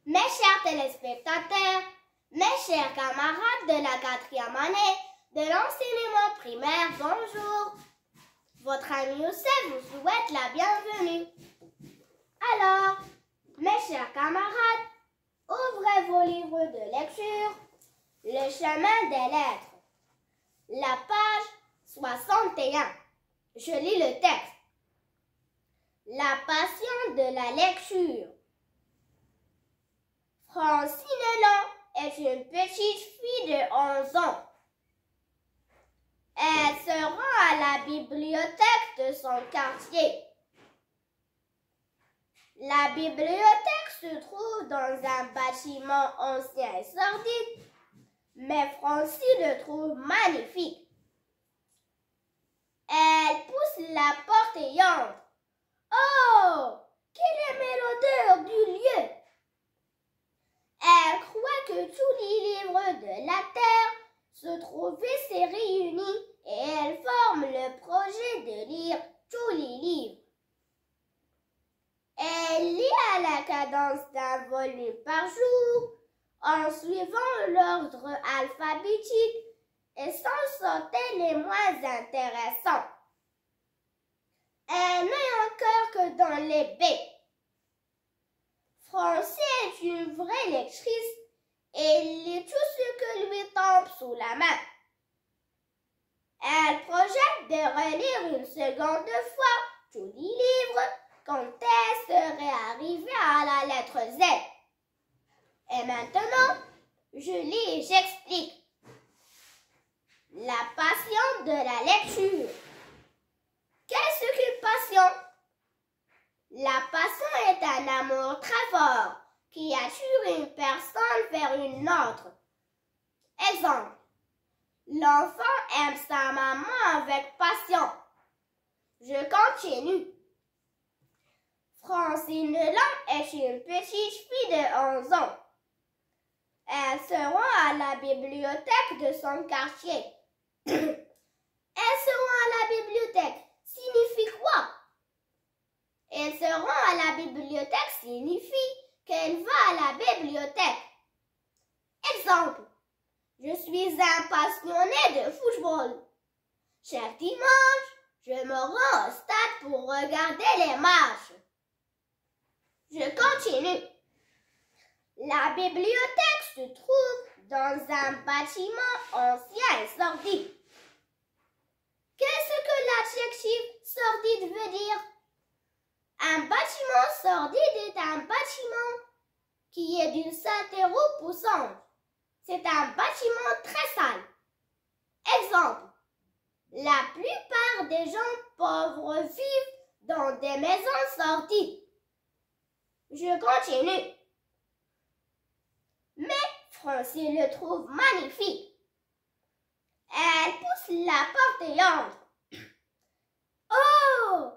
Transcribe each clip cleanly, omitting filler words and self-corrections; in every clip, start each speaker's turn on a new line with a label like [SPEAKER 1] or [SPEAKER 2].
[SPEAKER 1] Mes chers téléspectateurs, mes chers camarades de la 4e année de l'enseignement primaire, bonjour. Votre ami Youssef vous souhaite la bienvenue. Alors, mes chers camarades, ouvrez vos livres de lecture, Le chemin des lettres, la page 61. Je lis le texte. La passion de la lecture. Francine Long est une petite fille de 11 ans. Elle se rend à la bibliothèque de son quartier. La bibliothèque se trouve dans un bâtiment ancien et sordide, mais Francine le trouve magnifique. Elle pousse la porte et entre. Oh, quelle est l'odeur du lieu! Elle croit que tous les livres de la terre se trouvaient ici réunis et elle forme le projet de lire tous les livres. Elle lit à la cadence d'un volume par jour en suivant l'ordre alphabétique et sans sauter les moins intéressants. Elle n'est encore que dans les B. Francine est une vraie lectrice et lit tout ce que lui tombe sous la main. Elle projette de relire une seconde fois tous les livres quand elle serait arrivée à la lettre Z. Et maintenant, je lis et j'explique. La passion de la lecture. Qu'est-ce qu'une passion? La passion est un amour très fort qui attire une personne vers une autre. Exemple. L'enfant aime sa maman avec passion. Je continue. Francine Long est une petite fille de 11 ans. Elle se rend à la bibliothèque de son quartier. Elle se rend à la bibliothèque signifie quoi? Elle se rend à la bibliothèque signifie qu'elle va à la bibliothèque. Exemple. Je suis un passionné de football. Chaque dimanche, je me rends au stade pour regarder les matchs. Je continue. La bibliothèque se trouve dans un bâtiment ancien et sordide. Qu'est-ce que l'adjectif sordide veut dire? Un bâtiment sordide est un bâtiment qui est d'une saleté repoussante. C'est un bâtiment très sale. Exemple. La plupart des gens pauvres vivent dans des maisons sordides. Je continue. Mais Francine le trouve magnifique. Elle pousse la porte et entre. Oh!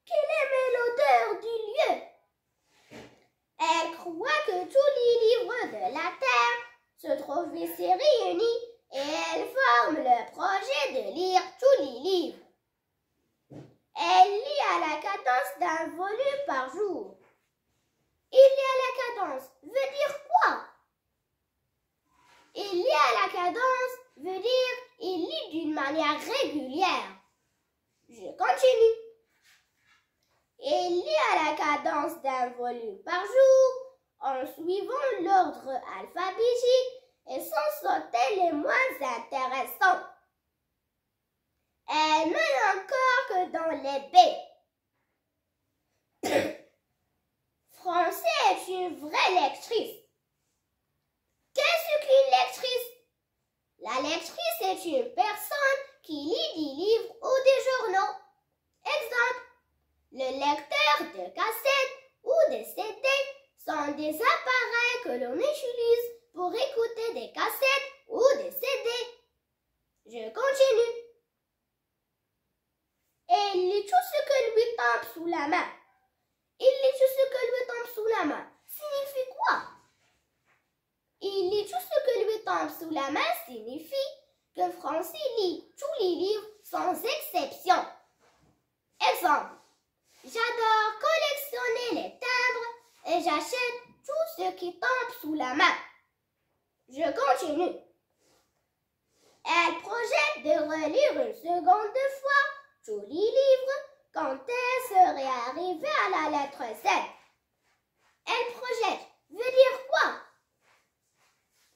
[SPEAKER 1] Quelle est l'odeur du lieu! Elle croit que tous les livres de la terre se trouvent ici réunis et elle forme le projet de lire tous les livres. Elle lit à la cadence d'un volume par jour. Il lit à la cadence veut dire quoi? Il lit à la cadence veut dire il lit d'une manière régulière. Je continue. Il lit à la cadence d'un volume par jour en suivant l'ordre alphabétique et sans sauter les moins intéressants. Elle n'est encore que dans les B. Francine est une vraie lectrice. Qu'est-ce qu'une lectrice? La lectrice est une personne qui lit des livres ou des journaux. Exemple. Le lecteur de cassettes ou de CD sont des appareils que l'on utilise pour écouter des cassettes ou des CD. Je continue. Et il lit tout ce que lui tombe sous la main. Il lit tout ce que lui tombe sous la main. Signifie quoi? Il lit tout ce que lui tombe sous la main signifie que Francine lit tous les livres sans exception. Exemple. J'adore collectionner les timbres et j'achète tout ce qui tombe sous la main. Je continue. Elle projette de relire une seconde fois tous les livres quand elle serait arrivée à la lettre 7. Elle projette veut dire quoi?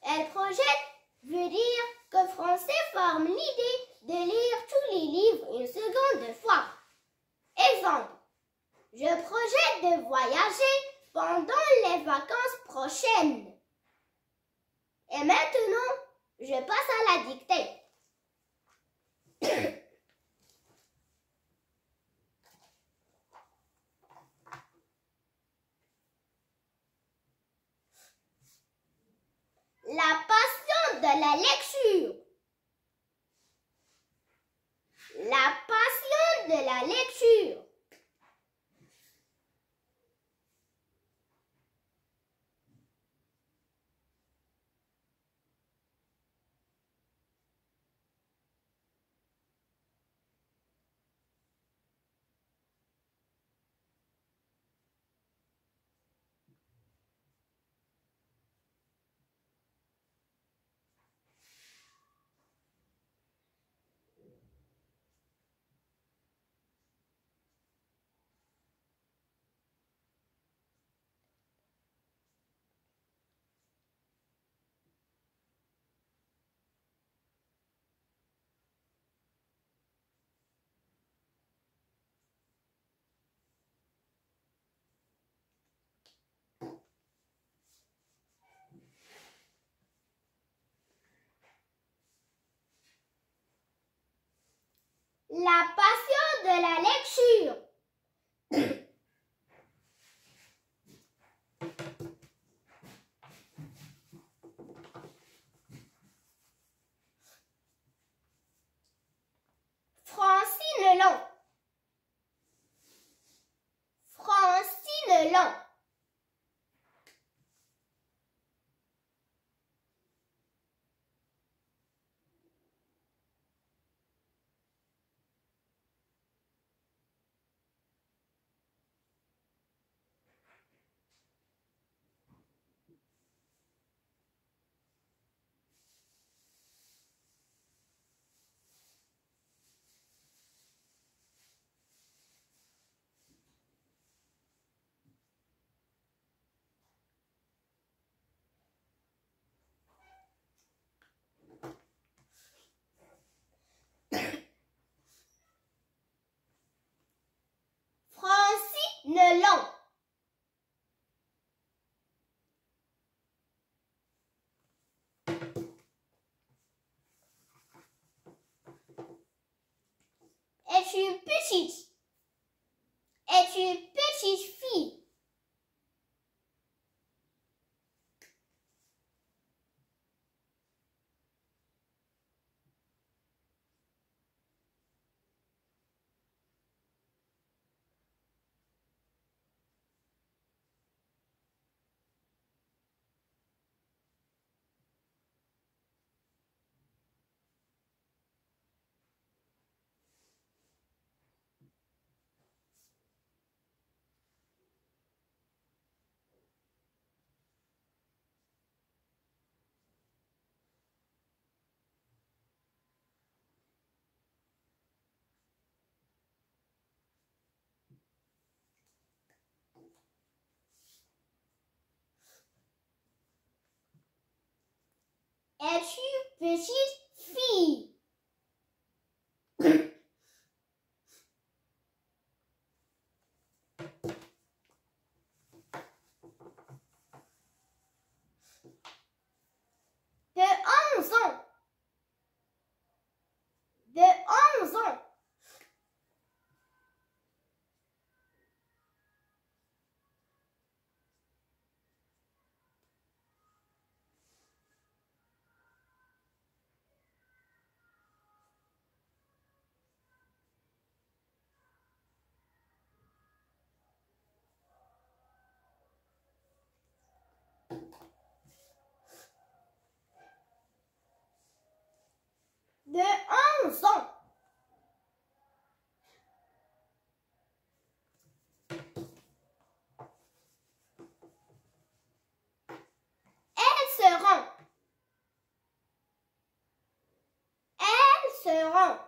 [SPEAKER 1] Elle projette veut dire que Français forme l'idée de lire tous les livres une seconde fois. Exemple. Je projette de voyager pendant les vacances prochaines. Et maintenant, je passe à la dictée. La passion de la lecture. La passion de la lecture. La passion de la lecture. Francine Long. Francine Long. Francine Long. Est une petite. Est une petite fille. Est une petite fille. De 11 ans. De 11 ans. seront.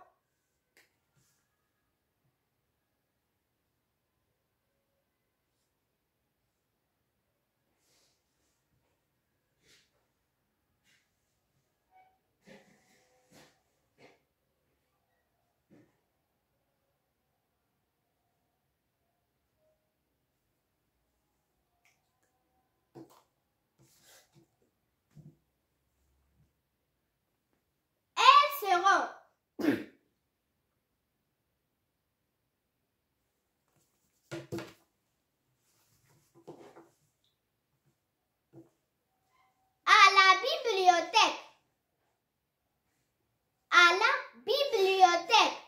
[SPEAKER 1] Elles seront. À la bibliothèque. À la bibliothèque.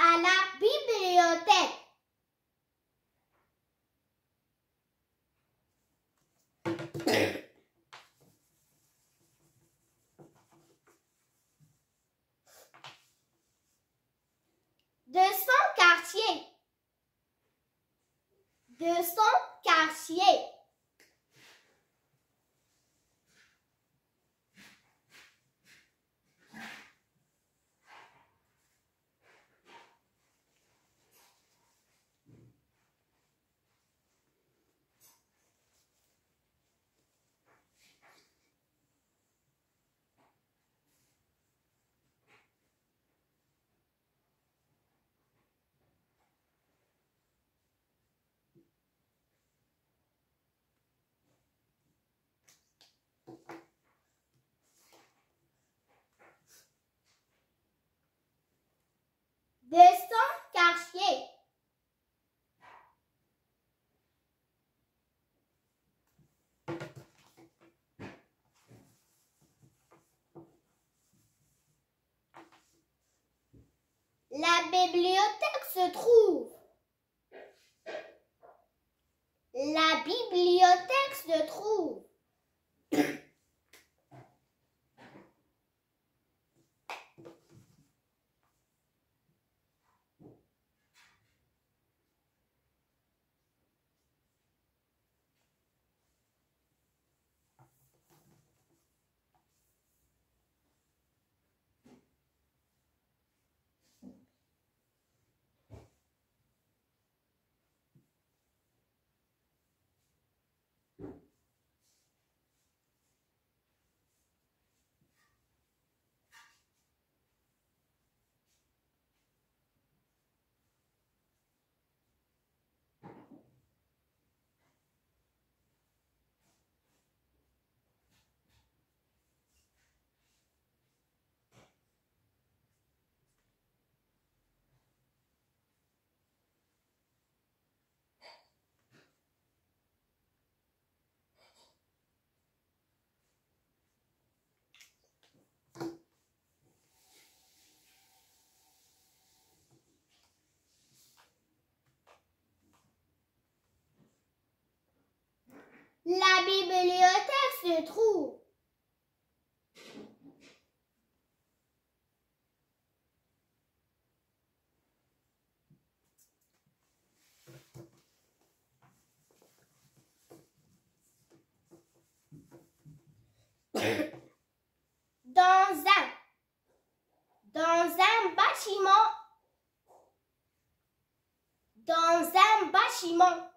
[SPEAKER 1] À la bibliothèque. De son quartier. De son quartier. De son quartier. La bibliothèque se trouve. La bibliothèque se trouve. La bibliothèque se trouve. Dans un bâtiment. Dans un bâtiment.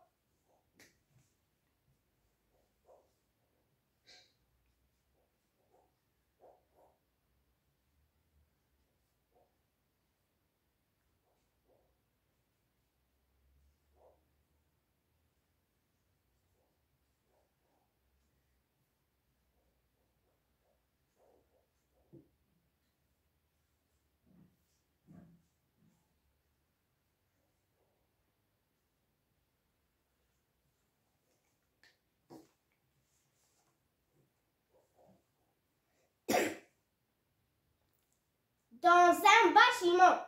[SPEAKER 1] dans un bâtiment.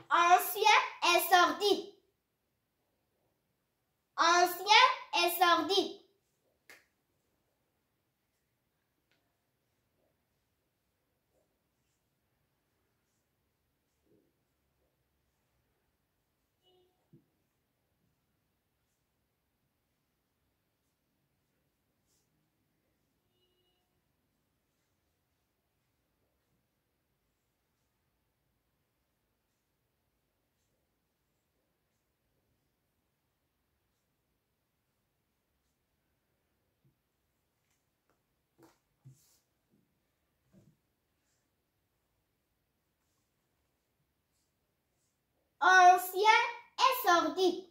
[SPEAKER 1] Ancien et sordide. Ancien et sordide. Ancien et sordide.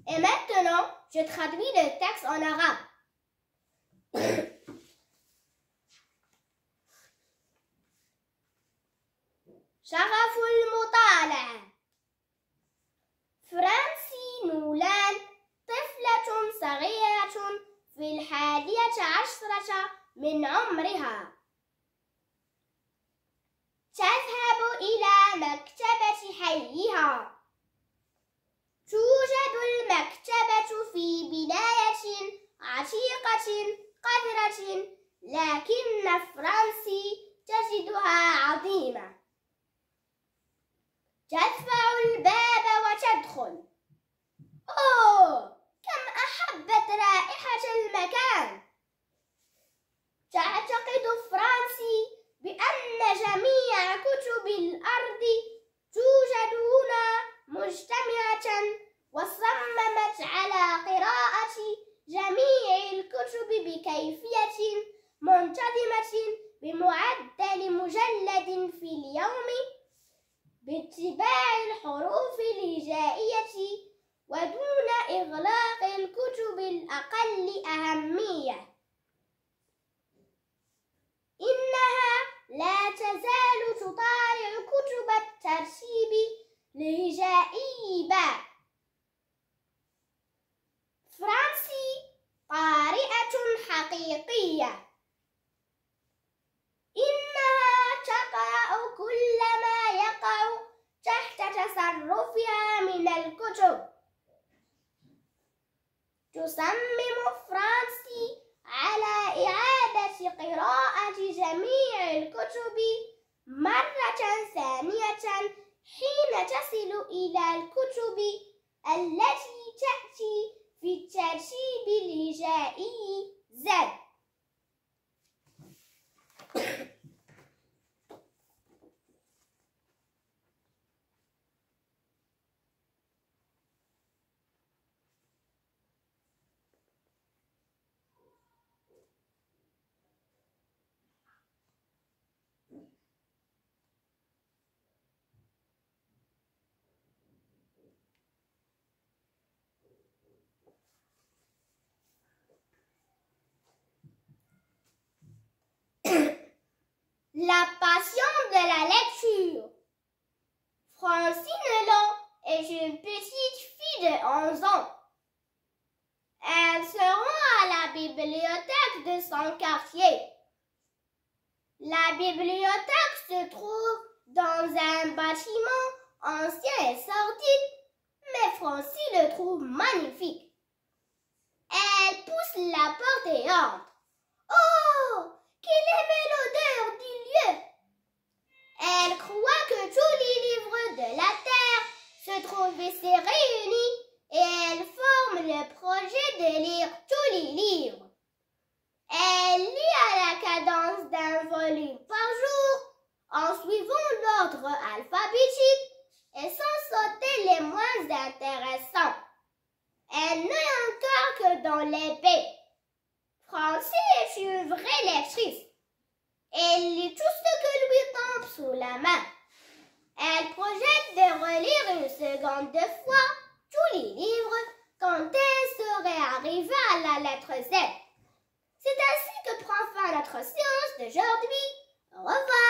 [SPEAKER 1] Et maintenant, je traduis le texte en arabe. شغف المطالعة. فرانسي نولان طفلة صغيرة في 11 من عمرها. تذهب إلى مكتبة حيها. توجد المكتبة في بداية عتيقة قذرة، لكن فرانسي تجدها عظيمة. تدفع الباب وتدخل. أوه، كم أحبت رائحة المكان! تعتقد فرانسي بأن جميع كتب الأرض توجد هنا مجتمعة، وصممت على قراءة جميع الكتب بكيفية منتظمة بمعدل مجلد في اليوم، باتباع الحروف الهجائية ودون إغلاق الكتب الأقل أهمية. إنها لا تزال تطالع كتب الترتيب الهجائي بعد. فرانسي قارئة حقيقية. إنها تقرأ كل ما يقع تحت تصرفها من الكتب. تصمم فرانسي على إعادة قراءة جميع الكتب مرة ثانية حين تصل إلى الكتب التي تأتي في الترتيب الهجائي Z. La passion de la lecture. Francine Long est une petite fille de 11 ans. Elle se rend à la bibliothèque de son quartier. La bibliothèque se trouve dans un bâtiment ancien et sordide, mais Francine le trouve magnifique. Elle pousse la porte et entre. Oh! Quelle est belle odeur du lieu! Elle croit que tous les livres de la terre se trouvent ici réunis et elle forme le projet de lire tous les livres. Elle lit à la cadence d'un volume par jour en suivant l'ordre alphabétique et sans sauter les moins intéressants. Elle n'est encore que dans l'épée. Francine est une vraie lectrice. Elle lit tout ce que lui tombe sous la main. Elle projette de relire une seconde fois tous les livres quand elle serait arrivée à la lettre Z. C'est ainsi que prend fin notre séance d'aujourd'hui. Au revoir.